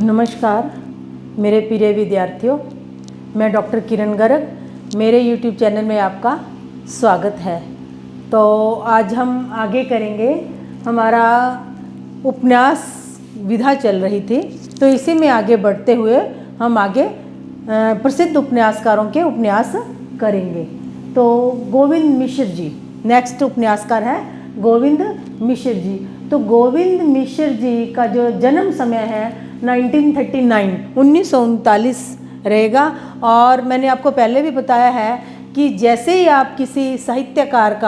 नमस्कार मेरे प्रिय विद्यार्थियों, मैं डॉक्टर किरण गर्ग। मेरे YouTube चैनल में आपका स्वागत है। तो आज हम आगे करेंगे, हमारा उपन्यास विधा चल रही थी, तो इसी में आगे बढ़ते हुए हम आगे प्रसिद्ध उपन्यासकारों के उपन्यास करेंगे। तो गोविंद मिश्र जी नेक्स्ट उपन्यासकार है, गोविंद मिश्र जी। तो गोविंद मिश्र जी का जो जन्म समय है 1939 रहेगा। और मैंने आपको पहले भी बताया है कि जैसे ही आप किसी साहित्यकार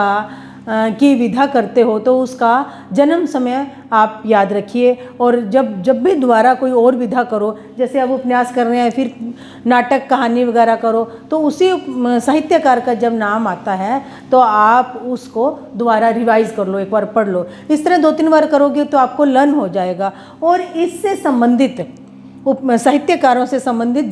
की विधा करते हो तो उसका जन्म समय आप याद रखिए, और जब भी दोबारा कोई और विधा करो, जैसे अब उपन्यास कर रहे हैं फिर नाटक कहानी वगैरह करो, तो उसी साहित्यकार का जब नाम आता है तो आप उसको दोबारा रिवाइज कर लो, एक बार पढ़ लो। इस तरह 2-3 बार करोगे तो आपको लर्न हो जाएगा। और इससे संबंधित साहित्यकारों से संबंधित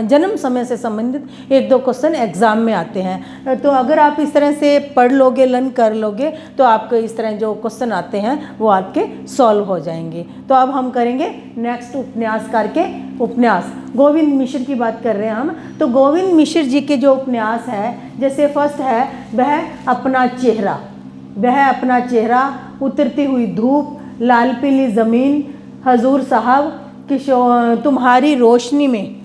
जन्म समय से संबंधित 1-2 क्वेश्चन एग्जाम में आते हैं। तो अगर आप इस तरह से पढ़ लोगे, लर्न कर लोगे, तो आपको इस तरह जो क्वेश्चन आते हैं वो आपके सॉल्व हो जाएंगे। तो अब हम करेंगे नेक्स्ट उपन्यासकार के उपन्यास। गोविंद मिश्र की बात कर रहे हैं हम। तो गोविंद मिश्र जी के जो उपन्यास है, जैसे फर्स्ट है वह अपना चेहरा, वह अपना चेहरा, उतरती हुई धूप, लाल पीली ज़मीन, हजूर साहब, तुम्हारी रोशनी में,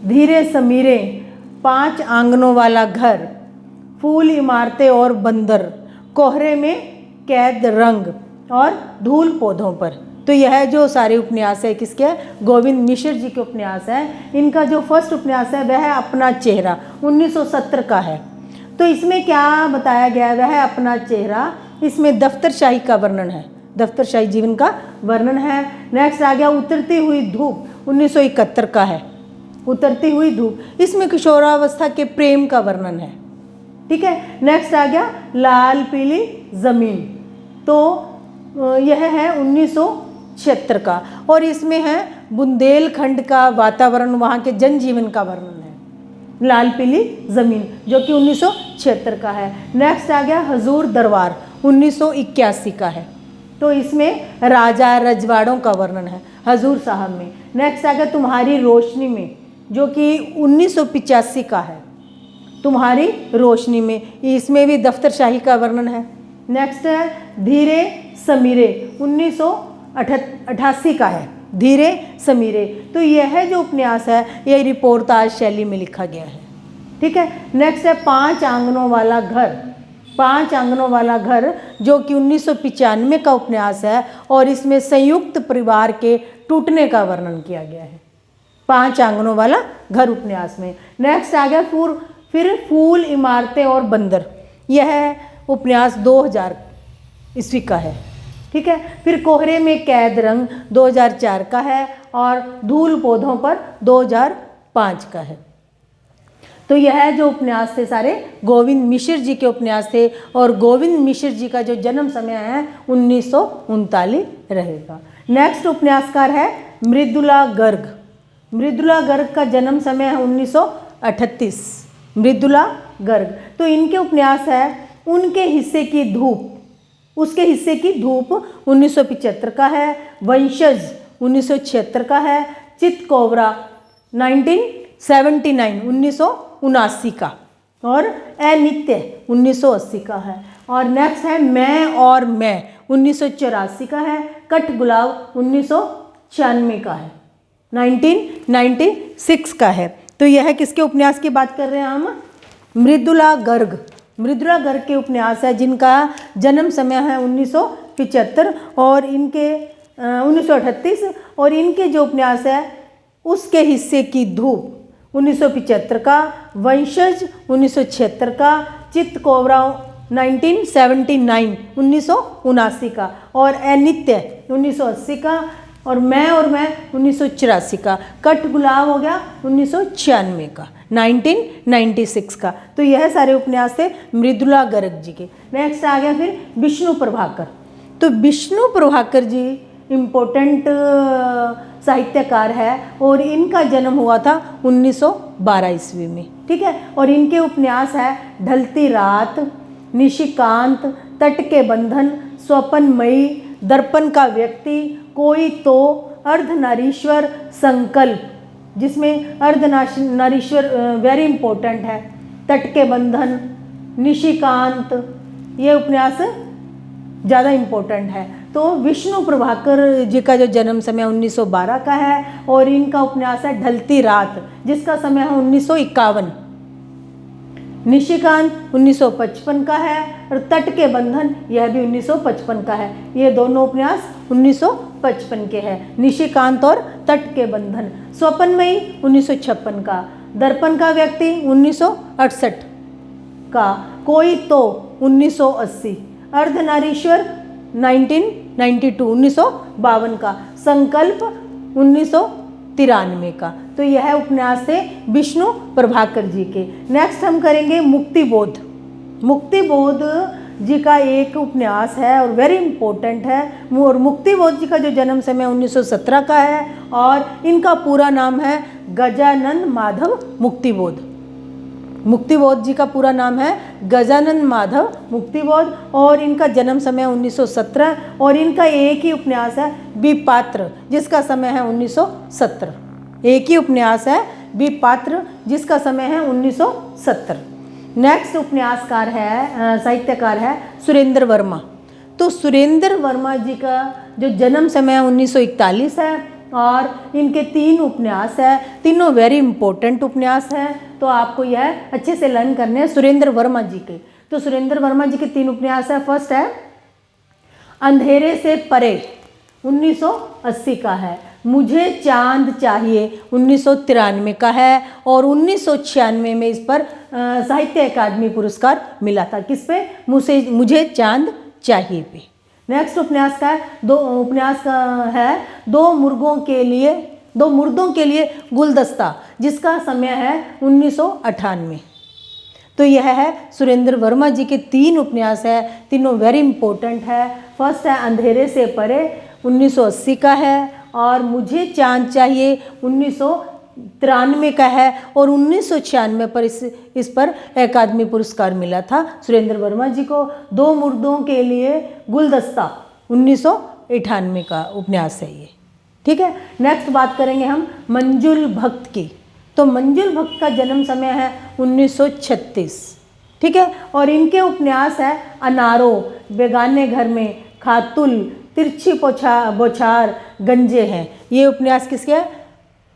धीरे समीरे, 5 आंगनों वाला घर, फूल इमारतें और बंदर, कोहरे में कैद रंग और धूल पौधों पर। तो यह जो सारे उपन्यास है किसके है? गोविंद मिश्र जी के उपन्यास है। इनका जो फर्स्ट उपन्यास है वह अपना चेहरा 1970 का है। तो इसमें क्या बताया गया है? वह अपना चेहरा, इसमें दफ्तरशाही का वर्णन है, दफ्तरशाही जीवन का वर्णन है। नेक्स्ट आ गया उतरती हुई धूप, 1971 का है, उतरती हुई धूप, इसमें किशोरावस्था के प्रेम का वर्णन है। ठीक है। नेक्स्ट आ गया लाल पीली ज़मीन, तो यह है 1976 का, और इसमें है बुंदेलखंड का वातावरण, वहाँ के जनजीवन का वर्णन है, लाल पीली ज़मीन, जो कि 1976 का है। नेक्स्ट आ गया हजूर दरबार, 1981 का है, तो इसमें राजा रजवाड़ों का वर्णन है हजूर साहब में। नेक्स्ट आ गया तुम्हारी रोशनी में, जो कि 1985 का है, तुम्हारी रोशनी में, इसमें भी दफ्तरशाही का वर्णन है। नेक्स्ट है धीरे समीरे, 1988 का है, धीरे समीरे। तो यह जो उपन्यास है यह रिपोर्टाज शैली में लिखा गया है। ठीक है। नेक्स्ट है 5 आंगनों वाला घर, 5 आंगनों वाला घर, जो कि 1995 का उपन्यास है, और इसमें संयुक्त परिवार के टूटने का वर्णन किया गया है, 5 आंगनों वाला घर उपन्यास में। नेक्स्ट आ गया फिर फूल इमारतें और बंदर, यह उपन्यास 2000 ईस्वी का है। ठीक है। फिर कोहरे में कैद रंग 2004 का है, और धूल पौधों पर 2005 का है। तो यह जो उपन्यास थे सारे गोविंद मिश्र जी के उपन्यास थे, और गोविंद मिश्र जी का जो जन्म समय है 1939 रहेगा। नेक्स्ट उपन्यासकार है मृदुला गर्ग। मृदुला गर्ग का जन्म समय है 1938, मृदुला गर्ग। तो इनके उपन्यास है उनके हिस्से की धूप, उसके हिस्से की धूप 1975 का है, वंशज 1976 का है, चितकोबरा 1979 का, और अनित्य 1980 का है। और नेक्स्ट है मैं और मैं 1984 का है, कठगुलाब 1996 का है, 1996 का है। तो यह किसके उपन्यास की बात कर रहे हैं हम? मृदुला गर्ग। मृदुला गर्ग के उपन्यास है जिनका जन्म समय है 1975 और इनके 1938, और इनके जो उपन्यास है उसके हिस्से की धूप 1975 का, वंशज 1976 का, चितकोबरा 1979 का, और अनित्य 1980 का, और मैं 1984 का, कठगुलाब हो गया 1996 का, 1996 का। तो यह सारे उपन्यास थे मृदुला गर्ग जी के। नेक्स्ट आ गया फिर विष्णु प्रभाकर। तो विष्णु प्रभाकर जी इम्पोर्टेंट साहित्यकार है, और इनका जन्म हुआ था 1912 ईस्वी में। ठीक है। और इनके उपन्यास है ढलती रात, निशिकांत, तट के बंधन, स्वपनमयी, दर्पण का व्यक्ति, कोई तो, अर्धनारीश्वर संकल्प, जिसमें अर्धनारीश्वर वेरी इंपॉर्टेंट है, तट के बंधन, निशिकांत, ये उपन्यास ज़्यादा इम्पोर्टेंट है। तो विष्णु प्रभाकर जी का जो जन्म समय 1912 का है और इनका उपन्यास है ढलती रात, जिसका समय है 1951। निशिकांत 1955 का है और तट के बंधन यह भी 1955 का है। ये दोनों उपन्यास 1955 के हैं, निशिकांत और तट के बंधन। स्वप्नमयी 1956 का, दर्पण का व्यक्ति 1968 का, कोई तो 1980, अर्धनारीश्वर 1952 का, संकल्प 1993 का। तो यह उपन्यास थे विष्णु प्रभाकर जी के। नेक्स्ट हम करेंगे मुक्तिबोध। मुक्तिबोध जी का एक उपन्यास है और वेरी इंपॉर्टेंट है। और मुक्तिबोध जी का जो जन्म समय 1917 का है और इनका पूरा नाम है गजानन माधव मुक्तिबोध। मुक्तिबोध जी का पूरा नाम है गजानन माधव मुक्तिबोध और इनका जन्म समय 1917 और इनका एक ही उपन्यास है विपात्र, जिसका समय है 1970। एक ही उपन्यास है विपात्र, जिसका समय है 1970। नेक्स्ट उपन्यासकार है, साहित्यकार है सुरेंद्र वर्मा। तो सुरेंद्र वर्मा जी का जो जन्म समय 1941 है और इनके 3 उपन्यास है, तीनों वेरी इंपॉर्टेंट उपन्यास हैं। तो आपको यह अच्छे से लर्न करने हैं सुरेंद्र वर्मा जी के। तो सुरेंद्र वर्मा जी के 3 उपन्यास है। फर्स्ट है अंधेरे से परे, 1980 का है। मुझे चांद चाहिए 1993 का है और 1996 में इस पर साहित्य अकादमी पुरस्कार मिला था। किस पे? मुझे चांद चाहिए पे। नेक्स्ट उपन्यास का है दो मुर्दों के लिए गुलदस्ता, जिसका समय है 1998। तो यह है सुरेंद्र वर्मा जी के 3 उपन्यास है, तीनों वेरी इंपॉर्टेंट है। फर्स्ट है अंधेरे से परे, 1980 का है और मुझे चांद चाहिए 1993 का है और 1996 पर इस पर अकादमी पुरस्कार मिला था सुरेंद्र वर्मा जी को। 2 मुर्दों के लिए गुलदस्ता 1998 का उपन्यास है ये। ठीक है। नेक्स्ट बात करेंगे हम मंजुल भक्त की। तो मंजुल भक्त का जन्म समय है 1936। ठीक है। और इनके उपन्यास है अनारो, बेगाने घर में, खातुल, तिरछी बौछार, गंजे हैं। ये उपन्यास किसके हैं?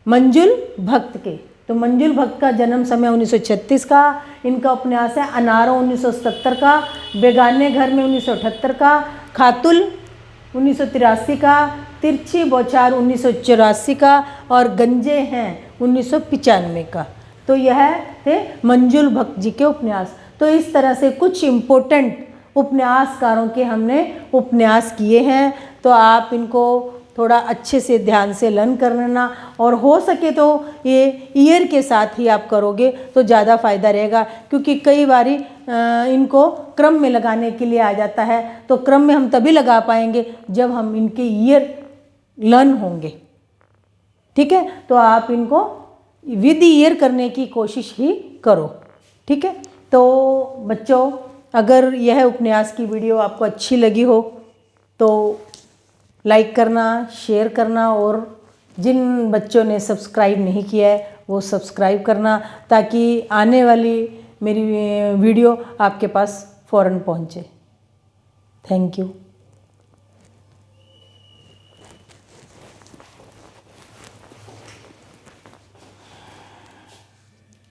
मंजुल भक्त के। तो मंजुल भक्त का जन्म समय 1936 का। इनका उपन्यास है अनारो 1970 का, बेगाने घर में 1978 का, खातुल 1983 का, तिरछी बौछार 1984 का और गंजे हैं 1995 का। तो यह थे मंजुल भक्त जी के उपन्यास। तो इस तरह से कुछ इम्पोर्टेंट उपन्यासकारों के हमने उपन्यास किए हैं। तो आप इनको थोड़ा अच्छे से ध्यान से लर्न कर लेना और हो सके तो ये ईयर के साथ ही आप करोगे तो ज़्यादा फ़ायदा रहेगा, क्योंकि कई बारी इनको क्रम में लगाने के लिए आ जाता है। तो क्रम में हम तभी लगा पाएंगे जब हम इनके ईयर लर्न होंगे। ठीक है। तो आप इनको विद ईयर करने की कोशिश ही करो। ठीक है। तो बच्चों, अगर यह उपन्यास की वीडियो आपको अच्छी लगी हो तो लाइक करना, शेयर करना और जिन बच्चों ने सब्सक्राइब नहीं किया है वो सब्सक्राइब करना, ताकि आने वाली मेरी वीडियो आपके पास फ़ौरन पहुंचे। Thank you.